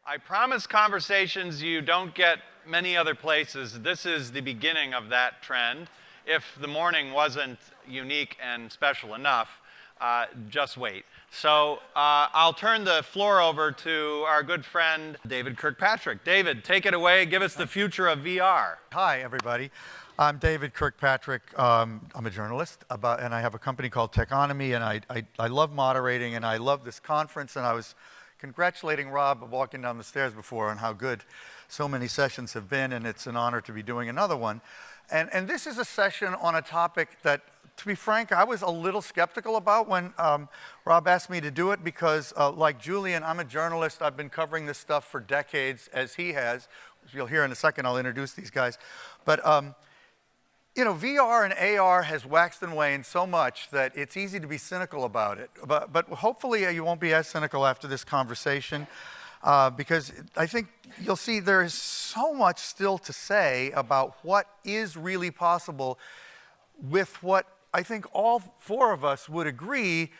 I promise conversations you don't get many other places. This is the beginning of that trend. If the morning wasn't unique and special enough, just wait. So I'll turn the floor over to our good friend, David Kirkpatrick. David, take it away. Give us the future of VR. Hi, everybody. I'm David Kirkpatrick. I'm a journalist, and I have a company called Techonomy, and I love moderating, and I love this conference, and I was congratulating Rob walking down the stairs before on how good so many sessions have been, and it's an honor to be doing another one. And this is a session on a topic that, to be frank, I was a little skeptical about when Rob asked me to do it because, like Julian, I'm a journalist. I've been covering this stuff for decades, as he has. As you'll hear in a second, I'll introduce these guys. But you know, VR and AR has waxed and waned so much that it's easy to be cynical about it. But hopefully you won't be as cynical after this conversation because I think you'll see there is so much still to say about what is really possible with what I think all four of us would agree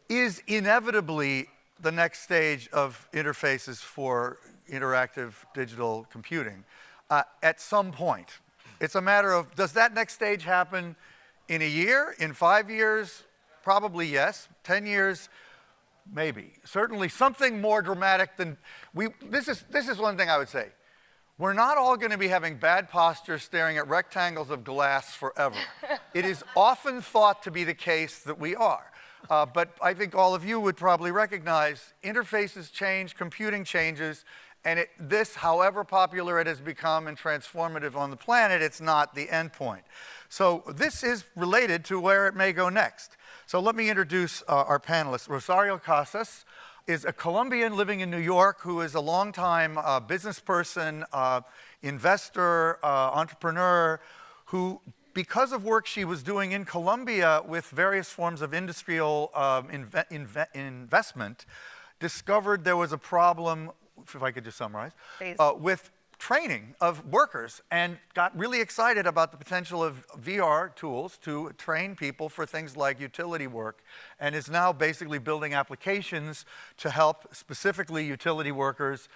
is inevitably the next stage of interfaces for interactive digital computing at some point. It's a matter of, does that next stage happen in a year, in 5 years? Probably yes. 10 years? Maybe. Certainly something more dramatic than this is one thing I would say. We're not all going to be having bad posture staring at rectangles of glass forever. It is often thought to be the case that we are. But I think all of you would probably recognize interfaces change, computing changes, and this, however popular it has become and transformative on the planet, it's not the end point. So this is related to where it may go next. So let me introduce our panelists. Rosario Casas is a Colombian living in New York who is a longtime business person, investor, entrepreneur, who, because of work she was doing in Colombia with various forms of industrial investment, discovered there was a problem, if I could just summarize, with training of workers and got really excited about the potential of VR tools to train people for things like utility work and is now basically building applications to help specifically utility workers,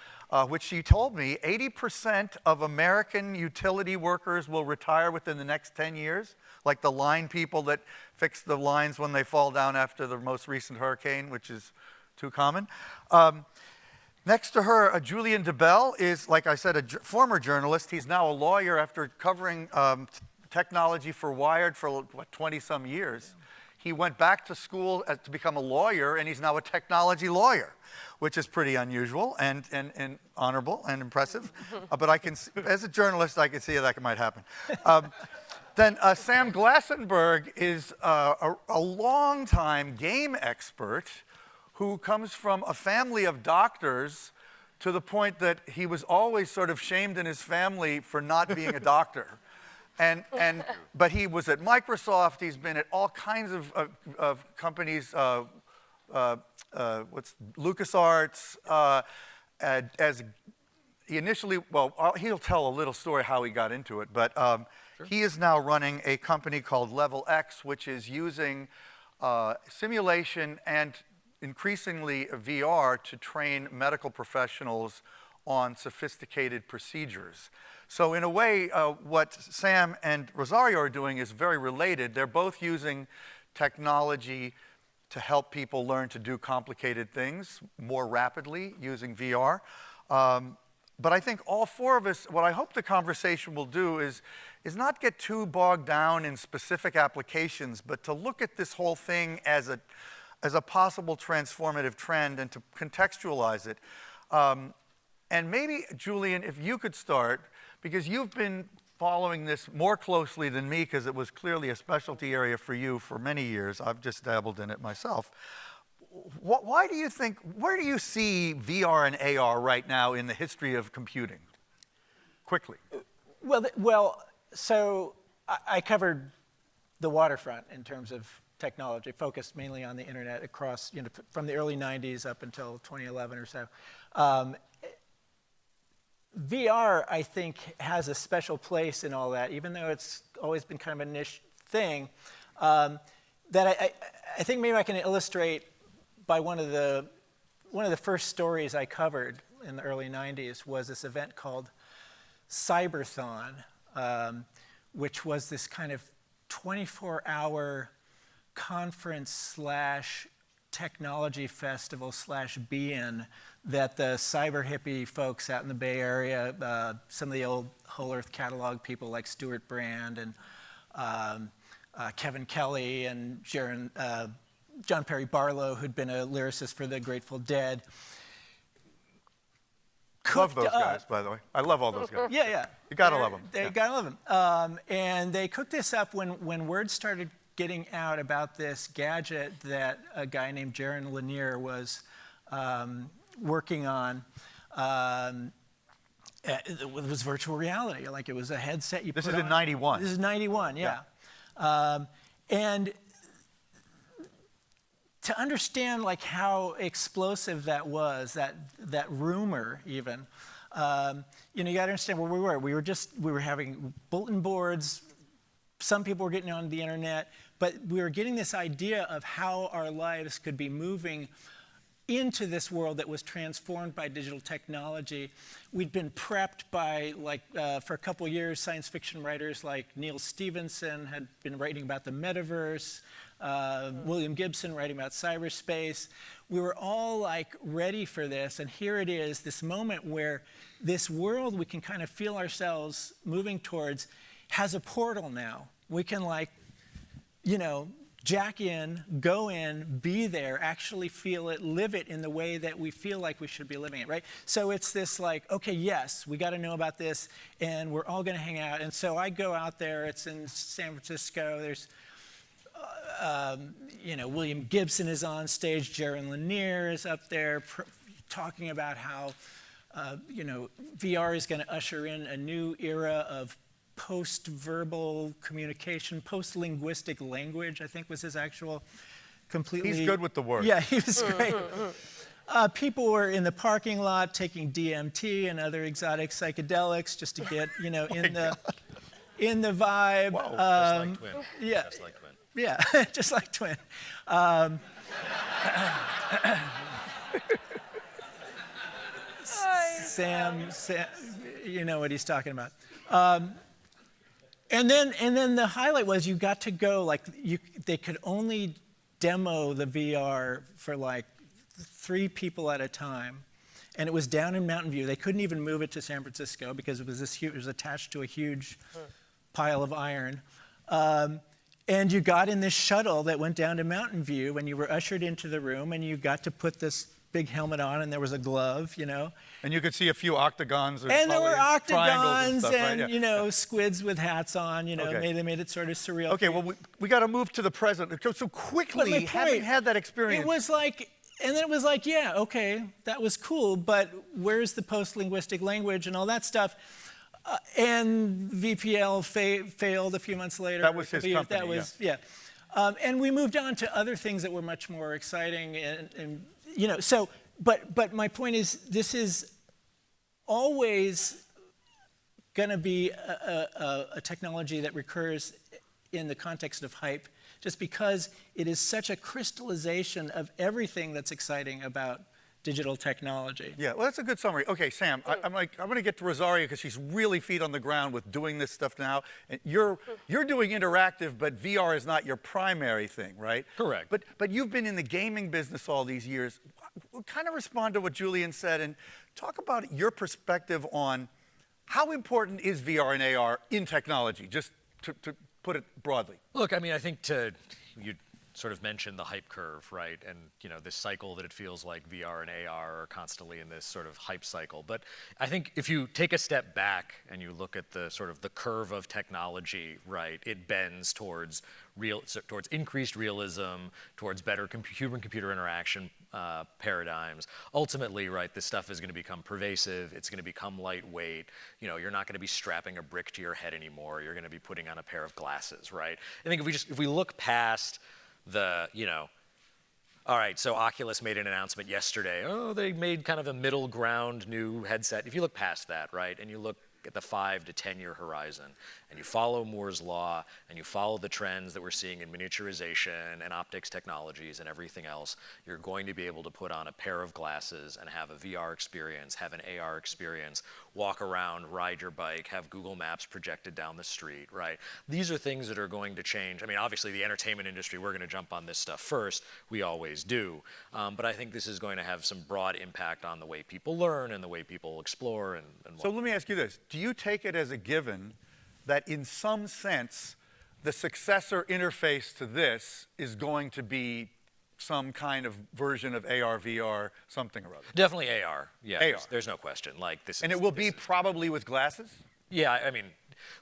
which she told me 80% of American utility workers will retire within the next 10 years, like the line people that fix the lines when they fall down after the most recent hurricane, which is too common. Next to her, Julian Dibbell is, like I said, a former journalist. He's now a lawyer after covering technology for Wired for, what, 20-some years. He went back to school to become a lawyer, and he's now a technology lawyer, which is pretty unusual and honorable and impressive. But I can, as a journalist, I can see that might happen. Then Sam Glassenberg is a longtime game expert who comes from a family of doctors to the point that he was always sort of shamed in his family for not being a doctor. But he was at Microsoft, he's been at all kinds of companies, LucasArts, as he initially, well, he'll tell a little story how he got into it, but sure. He is now running a company called Level X, which is using simulation and increasingly VR to train medical professionals on sophisticated procedures. So in a way, what Sam and Rosario are doing is very related. They're both using technology to help people learn to do complicated things more rapidly using VR. But I think all four of us, what I hope the conversation will do is not get too bogged down in specific applications, but to look at this whole thing as a possible transformative trend and to contextualize it. And maybe, Julian, if you could start, because you've been following this more closely than me, because it was clearly a specialty area for you for many years. I've just dabbled in it myself. Why do you think, where do you see VR and AR right now in the history of computing? Quickly. Well, so I covered the waterfront in terms of technology, focused mainly on the internet across, from the early 90s up until 2011 or so. VR, I think, has a special place in all that, even though it's always been kind of a niche thing, that I think maybe I can illustrate by one of the first stories I covered in the early 90s was this event called Cyberthon, which was this kind of 24-hour conference slash technology festival slash be-in that the cyber hippie folks out in the Bay Area, some of the old Whole Earth Catalog people like Stuart Brand and Kevin Kelly and John Perry Barlow, who'd been a lyricist for the Grateful Dead. Love those guys, by the way. I love all those guys. Yeah, yeah. You gotta love them. You gotta love them. And they cooked this up when word started getting out about this gadget that a guy named Jaron Lanier was working on. It was virtual reality. Like, it was a headset you put on. This is in 91. This is 91, yeah. And to understand like how explosive that was, that rumor even, you know, you gotta understand where we were. We were having bulletin boards. Some people were getting on the internet, but we were getting this idea of how our lives could be moving into this world that was transformed by digital technology. We'd been prepped by, like, for a couple years, science fiction writers like Neil Stephenson had been writing about the metaverse, William Gibson writing about cyberspace. We were all like ready for this, and here it is, this moment where this world we can kind of feel ourselves moving towards has a portal now. We can, like, you know, jack in, go in, be there, actually feel it, live it in the way that we feel like we should be living it, right? So it's this like, okay, yes, we got to know about this, and we're all going to hang out. And so I go out there. It's in San Francisco. There's, you know, William Gibson is on stage. Jaron Lanier is up there talking about how, you know, VR is going to usher in a new era of post-verbal communication, post-linguistic language, I think was his actual completely... He's good with the words. Yeah, he was great. People were in the parking lot taking DMT and other exotic psychedelics just to get, you know, in the vibe. Whoa. Just like Twin. Yeah. Just like Twin. Yeah, just like Twin. Sam, you know what he's talking about. And then the highlight was you got to go, like, they could only demo the VR for like 3 people at a time. And it was down in Mountain View. They couldn't even move it to San Francisco because it was this huge, it was attached to a huge pile of iron. And you got in this shuttle that went down to Mountain View, and you were ushered into the room, and you got to put this big helmet on, and there was a glove, you know. And you could see a few octagons. And there were octagons and, stuff, right? Yeah. you know, squids with hats on, you know, Okay. they made it sort of surreal. Okay, well, we got to move to the present. So quickly, having had that experience. It was like, and then it was like, yeah, okay, that was cool, but where's the post-linguistic language and all that stuff? And VPL failed a few months later. That was his company, That was, yeah. And we moved on to other things that were much more exciting, and you know, so, but my point is, this is always going to be a technology that recurs in the context of hype, just because it is such a crystallization of everything that's exciting about digital technology. Yeah, well, that's a good summary. Okay, Sam, I'm going to get to Rosario because she's really feet on the ground with doing this stuff now. And you're doing interactive, but VR is not your primary thing, right? Correct. But you've been in the gaming business all these years. Kind of respond to what Julian said and talk about your perspective on how important is VR and AR in technology, just to put it broadly. Look, I mean, I think you sort of mentioned the hype curve, right? And, you know, this cycle that it feels like VR and AR are constantly in this sort of hype cycle. But I think if you take a step back and you look at the sort of the curve of technology, right, it bends towards increased realism, towards better human-computer interaction paradigms. Ultimately, right, this stuff is going to become pervasive. It's going to become lightweight. You know, you're not going to be strapping a brick to your head anymore. You're going to be putting on a pair of glasses, right? I think if we look past the, you know, all right, so Oculus made an announcement yesterday. Oh, they made kind of a middle ground new headset. If you look past that, right, and you look at the 5 to 10 year horizon, and you follow Moore's law, and you follow the trends that we're seeing in miniaturization and optics technologies and everything else, you're going to be able to put on a pair of glasses and have a VR experience, have an AR experience, walk around, ride your bike, have Google Maps projected down the street, right? These are things that are going to change. I mean, obviously the entertainment industry, we're going to jump on this stuff first. We always do. But I think this is going to have some broad impact on the way people learn and the way people explore and So let me ask you this. Do you take it as a given that in some sense, the successor interface to this is going to be some kind of version of AR, VR, something or other? Definitely AR. Yeah, AR. There's no question. Like this. And it will be probably with glasses? Yeah, I mean,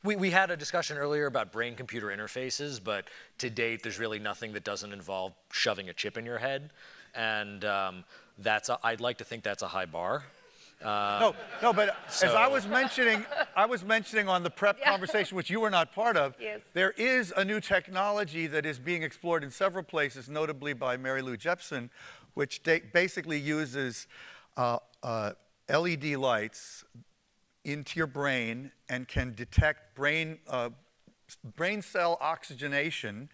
we had a discussion earlier about brain-computer interfaces, but to date, there's really nothing that doesn't involve shoving a chip in your head, and I'd like to think that's a high bar. No, but as I was mentioning on the prep conversation, which you were not part of, Yes. there is a new technology that is being explored in several places, notably by Mary Lou Jepson, which basically uses LED lights into your brain and can detect brain cell oxygenation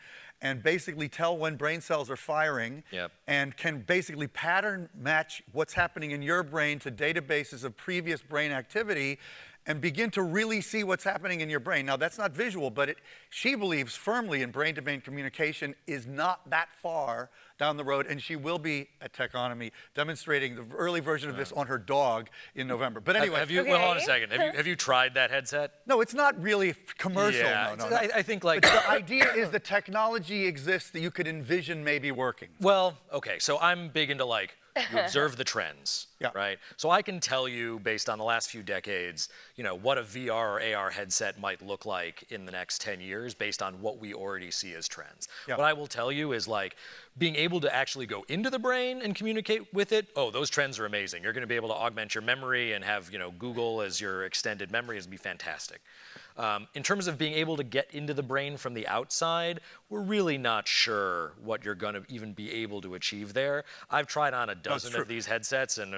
and basically tell when brain cells are firing, Yep. and can basically pattern match what's happening in your brain to databases of previous brain activity and begin to really see what's happening in your brain. Now, that's not visual, but she believes firmly in brain-to-brain communication is not that far down the road, and she will be at Techonomy demonstrating the early version of this on her dog in November. But anyway. Have you? Well, hold on a second. Have you tried that headset? No, it's not really commercial. Yeah, No. I think like. But the idea is the technology exists that you could envision maybe working. Well, okay, so I'm big into like, you observe the trends, Yeah. right? So I can tell you, based on the last few decades, what a VR or AR headset might look like in the next 10 years based on what we already see as trends. Yeah. What I will tell you is like, being able to actually go into the brain and communicate with it, those trends are amazing. You're going to be able to augment your memory and have Google as your extended memory is going to be fantastic. In terms of being able to get into the brain from the outside, we're really not sure what you're going to even be able to achieve there. I've tried on a dozen of these headsets and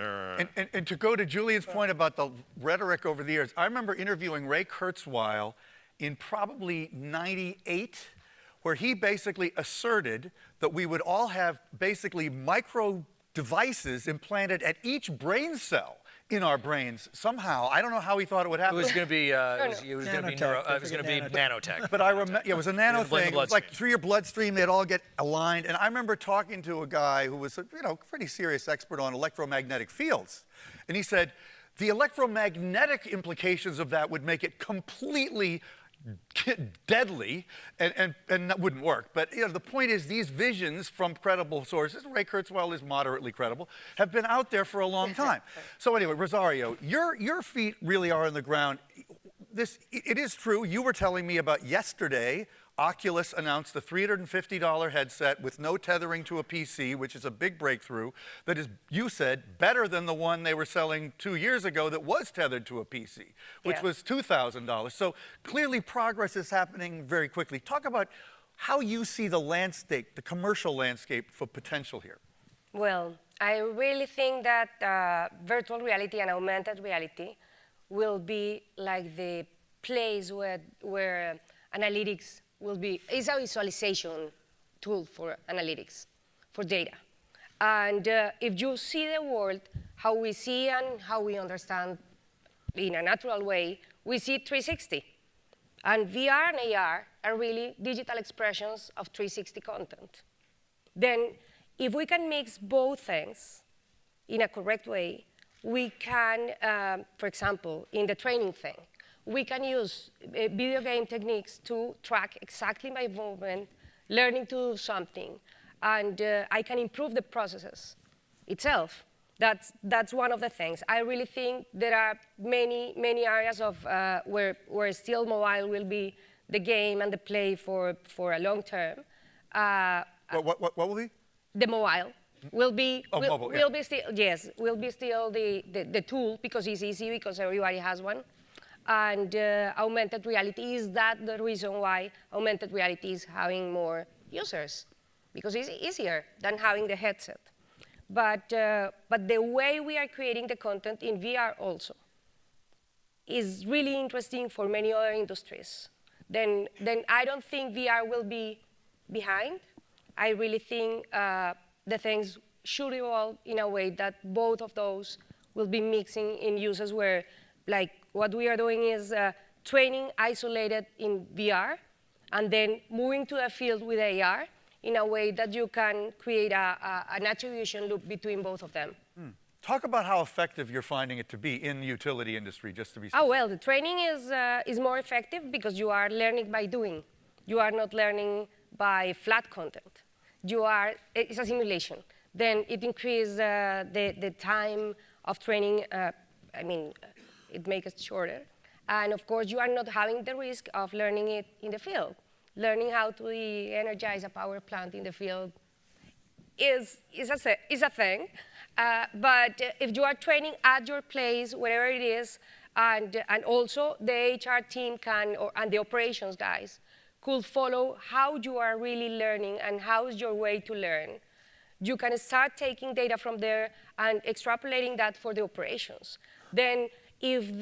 to go to Julian's point about the rhetoric over the years, I remember interviewing Ray Kurzweil in probably '98, where he basically asserted that we would all have basically micro devices implanted at each brain cell in our brains somehow. I don't know how he thought it would happen. it was going to be nanotech. But I remember, it was a nano the blood- thing. It was like through your bloodstream, they'd all get aligned. And I remember talking to a guy who was a pretty serious expert on electromagnetic fields. And he said, the electromagnetic implications of that would make it completely deadly and that wouldn't work. But the point is, these visions from credible sources, Ray Kurzweil is moderately credible, have been out there for a long time. So anyway, Rosario, your feet really are on the ground. It is true, you were telling me about yesterday, Oculus announced the $350 headset with no tethering to a PC, which is a big breakthrough, that is, you said, better than the one they were selling 2 years ago that was tethered to a PC, which was $2,000. So clearly progress is happening very quickly. Talk about how you see the landscape, the commercial landscape for potential here. Well, I really think that virtual reality and augmented reality will be like the place where analytics will be. It's a visualization tool for analytics, for data. And if you see the world, how we see and how we understand in a natural way, we see 360. And VR and AR are really digital expressions of 360 content. Then, if we can mix both things in a correct way, we can, for example, in the training thing, we can use video game techniques to track exactly my movement, learning to do something, and I can improve the processes itself. That's one of the things. I really think there are many areas of where still mobile will be the game and the play for a long term. What will be? The mobile will be mobile, yeah. will be still the tool, because it's easy, because everybody has one. And augmented reality, is that the reason why augmented reality is having more users? Because it's easier than having the headset. But the way we are creating the content in VR also is really interesting for many other industries, then I don't think VR will be behind. I really think the things should evolve in a way that both of those will be mixing in uses where, like, what we are doing is training isolated in VR, and then moving to the field with AR in a way that you can create an attribution loop between both of them. Talk about how effective you're finding it to be in the utility industry, just to be Oh, well, the training is more effective because you are learning by doing. You are not learning by flat content. It's a simulation. Then it increases the time of training. It makes it shorter. And of course, you are not having the risk of learning it in the field. Learning how to energize a power plant in the field is a thing. But if you are training at your place, wherever it is, and also the HR team and the operations guys could follow how you are really learning and how is your way to learn, you can start taking data from there and extrapolating that for the operations. Then if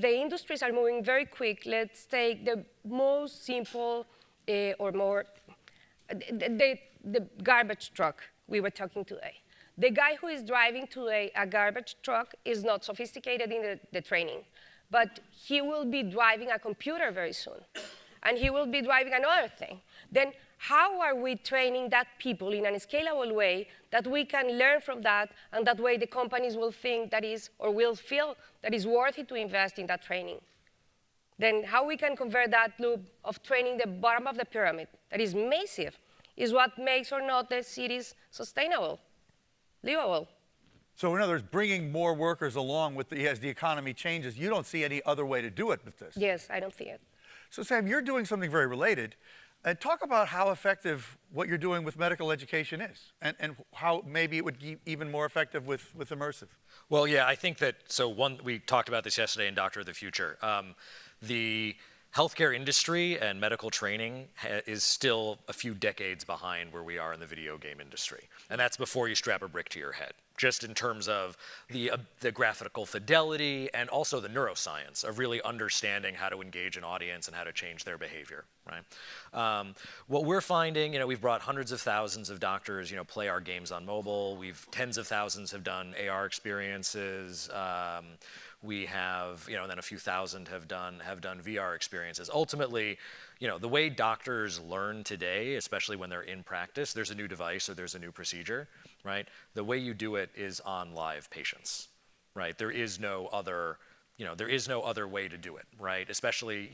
the industries are moving very quick, let's take the most simple the garbage truck we were talking today. The guy who is driving today a garbage truck is not sophisticated in the training, but he will be driving a computer very soon, and he will be driving another thing. Then how are we training that people in a scalable way that we can learn from that, and that way the companies will think that is, or will feel that is worth it to invest in that training? Then how we can convert that loop of training the bottom of the pyramid, that is massive, is what makes or not the cities sustainable, livable. So in other words, bringing more workers along with as the economy changes, you don't see any other way to do it with this. Yes, I don't see it. So Sam, you're doing something very related. And talk about how effective what you're doing with medical education is, and how maybe it would be even more effective with immersive. Well, yeah, I think that, we talked about this yesterday in Doctor of the Future. The healthcare industry and medical training is still a few decades behind where we are in the video game industry. And that's before you strap a brick to your head, just in terms of the graphical fidelity and also the neuroscience of really understanding how to engage an audience and how to change their behavior, right? What we're finding, we've brought hundreds of thousands of doctors, play our games on mobile. Tens of thousands have done AR experiences. We have, and then a few thousand have done VR experiences. Ultimately, the way doctors learn today, especially when they're in practice, there's a new device or there's a new procedure, right? The way you do it is on live patients, right? There is no other way to do it, right? Especially,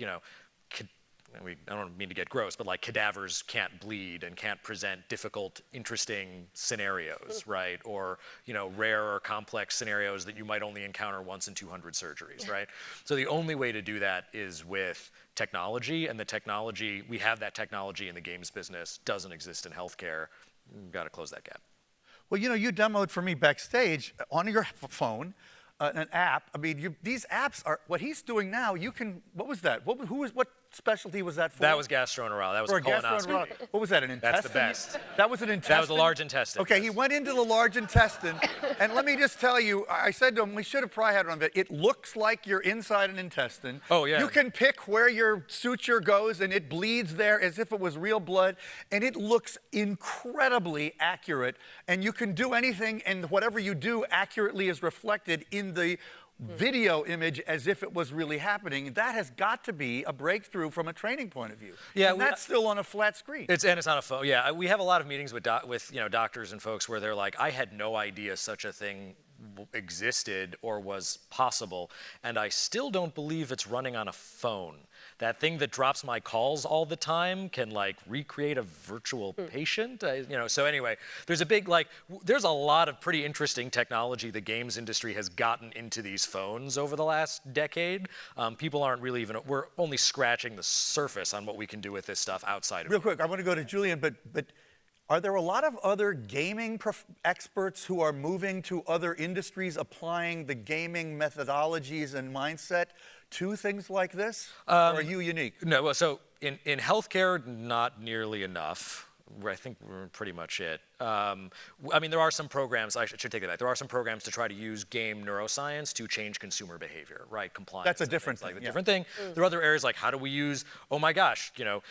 I don't mean to get gross, but like cadavers can't bleed and can't present difficult, interesting scenarios, right? Or, rare or complex scenarios that you might only encounter once in 200 surgeries, right? So the only way to do that is with technology, and we have that technology in the games business, doesn't exist in healthcare. We've got to close that gap. Well, you demoed for me backstage on your phone an app. I mean, these apps are, what he's doing now, what was that? What specialty was that for? That was gastroenterology. That was a colonoscopy. What was that, an intestine? That's the best. That was an intestine? That was a large intestine. Okay, he went into the large intestine, and let me just tell you, I said to him, we should have probably had it on video. It looks like you're inside an intestine. Oh, yeah. You can pick where your suture goes, and it bleeds there as if it was real blood, and it looks incredibly accurate, and you can do anything, and whatever you do accurately is reflected in the video image as if it was really happening. That has got to be a breakthrough from a training point of view. Yeah, and that's still on a flat screen. It's on a phone. Yeah, we have a lot of meetings with doctors and folks where they're like, I had no idea such a thing existed or was possible, and I still don't believe it's running on a phone. That thing that drops my calls all the time can recreate a virtual patient, So anyway, there's a lot of pretty interesting technology the games industry has gotten into these phones over the last decade. People aren't really we're only scratching the surface on what we can do with this stuff outside of Real quick, I want to go to Julian, but are there a lot of other gaming experts who are moving to other industries, applying the gaming methodologies and mindset to things like this? Or are you unique? No, well, so in healthcare, not nearly enough. I think we're pretty much it. I mean, there are some programs, I should take it back. There are some programs to try to use game neuroscience to change consumer behavior, right? Compliance. That's a different thing. Like a different thing. There are other areas like how do we use, oh my gosh, you know,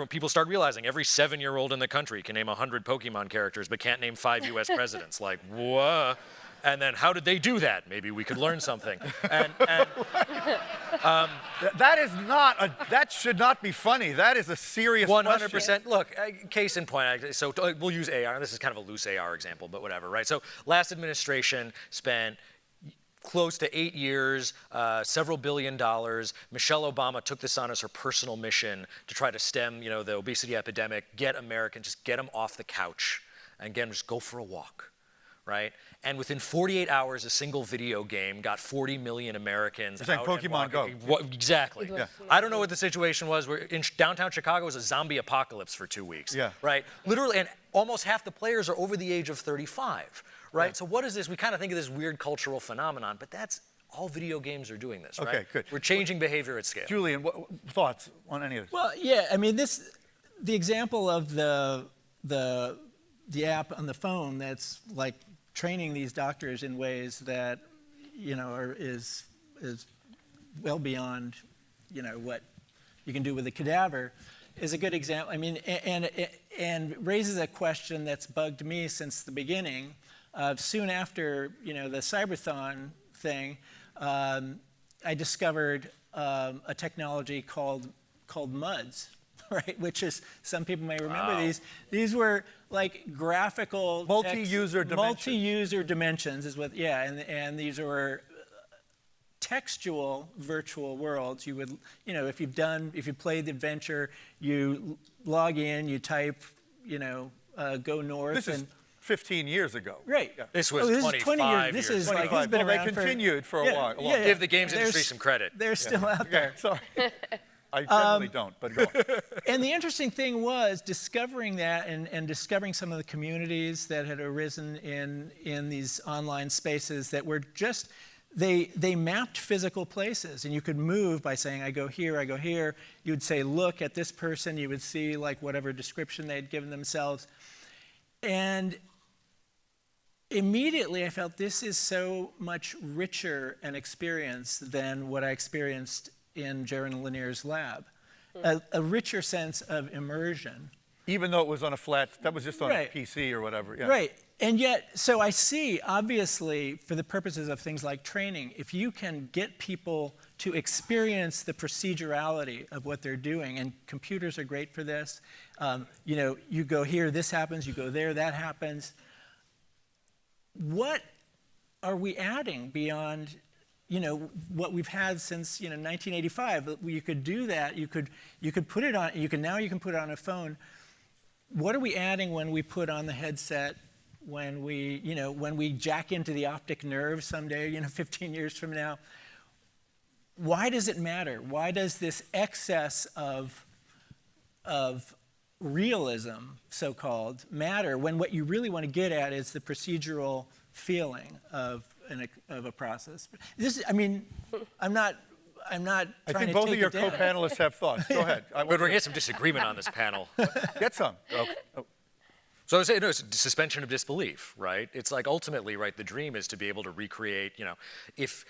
people start realizing every 7-year-old in the country can name 100 Pokemon characters but can't name 5 US presidents. Like, what? And then how did they do that? Maybe we could learn something. That should not be funny. That is a serious 100%. question. Look, case in point, so we'll use AR. This is kind of a loose AR example, but whatever, right? So last administration spent close to 8 years, several $1 billion. Michelle Obama took this on as her personal mission to try to stem, you know, the obesity epidemic, get Americans, just get them off the couch, and again, just go for a walk, right? And within 48 hours, a single video game got 40 million Americans It's like out Pokemon Go. Exactly. Yeah. I don't know what the situation was. In downtown Chicago, it was a zombie apocalypse for 2 weeks. Yeah. Right? Literally, and almost half the players are over the age of 35. Right? Right. So what is this? We kind of think of this weird cultural phenomenon, but that's all video games are doing this, right? Okay, good. We're changing behavior at scale. Julian, what thoughts on any of this? Well, yeah, I mean, the example of the app on the phone that's like training these doctors in ways that, you know, is well beyond, you know, what you can do with a cadaver is a good example. I mean, and raises a question that's bugged me since the beginning. Soon after, you know, the Cyberthon thing, I discovered a technology called MUDs, right? Which is, some people may remember these. These were like graphical Multi-user dimensions. Multi-user dimensions is what, yeah, and these were textual virtual worlds. You would, you know, if you played the adventure, you log in, you type, you know, go north. This is 15 years ago. Right. Yeah. This was 20 years. This is like, he's been Well, around they continued for a while. Yeah, yeah. Give the games There's- industry some credit. They're still out there. Sorry. I generally don't, but go on. And the interesting thing was discovering that and discovering some of the communities that had arisen in these online spaces that were just, they mapped physical places, and you could move by saying, I go here, I go here. You would say, look at this person. You would see like whatever description they'd given themselves. And immediately I felt this is so much richer an experience than what I experienced in Jaron Lanier's lab. A richer sense of immersion. Even though it was on a flat, that was just on Right. a PC or whatever. Yeah. Right. And yet, so I see, obviously, for the purposes of things like training, if you can get people to experience the procedurality of what they're doing, and computers are great for this, you know, you go here, this happens, you go there, that happens. What are we adding beyond, you know, what we've had since, you know, 1985? You could do that. You could put it on. Now you can put it on a phone. What are we adding when we put on the headset? When we jack into the optic nerve someday, you know, 15 years from now? Why does it matter? Why does this excess of realism, so-called, matter when what you really want to get at is the procedural feeling of a process? I mean, I'm not I trying think to both take of your it down. co-panelists have thoughts. Go ahead. But we're going to get some disagreement on this panel. Get some. Okay. Oh. So I would say, no, it's suspension of disbelief, right? It's like ultimately, right, the dream is to be able to recreate, you know, if,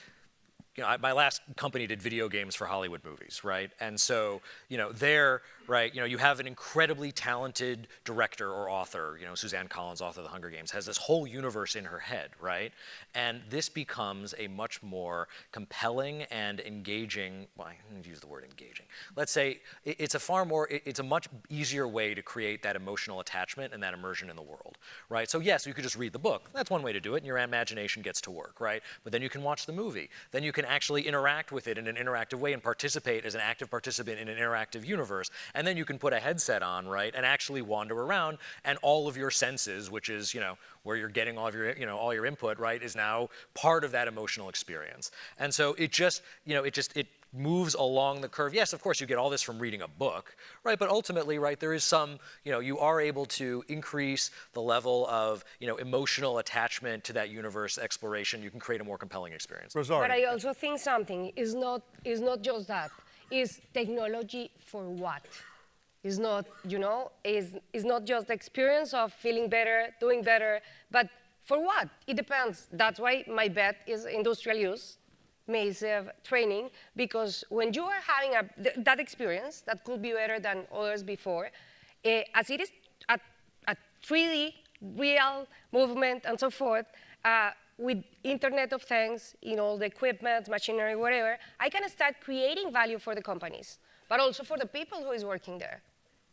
you know, my last company did video games for Hollywood movies, right? And so, you know, there, right, you know, you have an incredibly talented director or author, you know, Suzanne Collins, author of The Hunger Games, has this whole universe in her head, right? And this becomes a much more compelling and engaging, well, I didn't use the word engaging. Let's say it's a much easier way to create that emotional attachment and that immersion in the world, right? So yes, you could just read the book. That's one way to do it, and your imagination gets to work, right? But then you can watch the movie. Then you can actually interact with it in an interactive way and participate as an active participant in an interactive universe. And then you can put a headset on, right, and actually wander around, and all of your senses, which is, you know, where you're getting all of your, you know, all your input, right, is now part of that emotional experience. And so it just, you know, it moves along the curve. Yes, of course, you get all this from reading a book, right? But ultimately, right, there is some, you know, you are able to increase the level of, you know, emotional attachment to that universe exploration. You can create a more compelling experience. Rosario. But I also think something is not just that. Is technology for what? is not, is not just the experience of feeling better, doing better, but for what? It depends. That's why my bet is industrial use, massive training, because when you are having that experience, that could be better than others before, as it is a 3D, real movement and so forth, with Internet of Things, all the equipment, machinery, whatever, I can start creating value for the companies, but also for the people who is working there.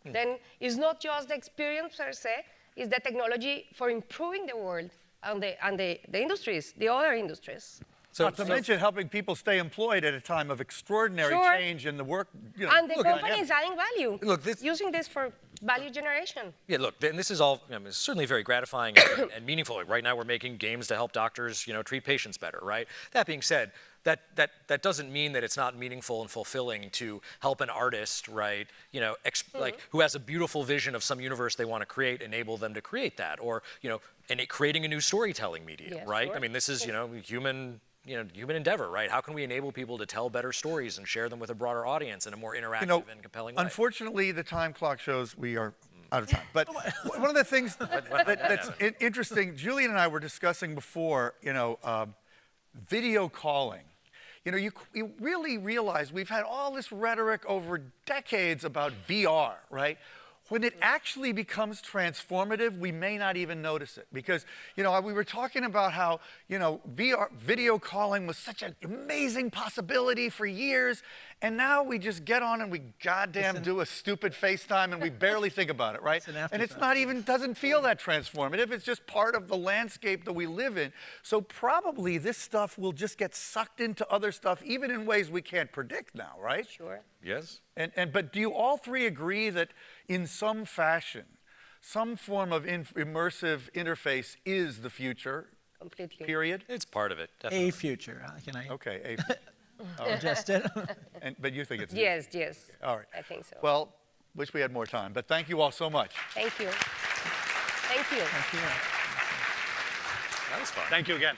Then it's not just the experience per se, it's the technology for improving the world and the industries, the other industries. Not to mention helping people stay employed at a time of extraordinary change in the work. And the company is adding value, Look, using this for value generation. Yeah, look, and this is all it's certainly very gratifying and meaningful. Right now, we're making games to help doctors, treat patients better, right? That being said, that doesn't mean that it's not meaningful and fulfilling to help an artist, right? Like who has a beautiful vision of some universe they want to create, enable them to create that, or and creating a new storytelling medium, right? Sure. I mean, this is human endeavor, right? How can we enable people to tell better stories and share them with a broader audience in a more interactive and compelling way? Unfortunately, the time clock shows we are out of time. But one of the things that's interesting, Julian and I were discussing before, video calling. You really realize we've had all this rhetoric over decades about VR, right? When it actually becomes transformative, we may not even notice it. Because, we were talking about how, VR, video calling was such an amazing possibility for years, and now we just get on and we goddamn do a stupid FaceTime and we barely think about it, right? And it's not even, doesn't feel that transformative. It's just part of the landscape that we live in. So probably this stuff will just get sucked into other stuff, even in ways we can't predict now, right? Sure. Yes. But do you all three agree that in some fashion, some form of immersive interface is the future? Completely. Period? It's part of it, definitely. A future. Can I Okay, a future. adjust it? But you think it's Yes. All right. I think so. Well, wish we had more time, but thank you all so much. Thank you. Thank you. Thank you. That was fun. Thank you again.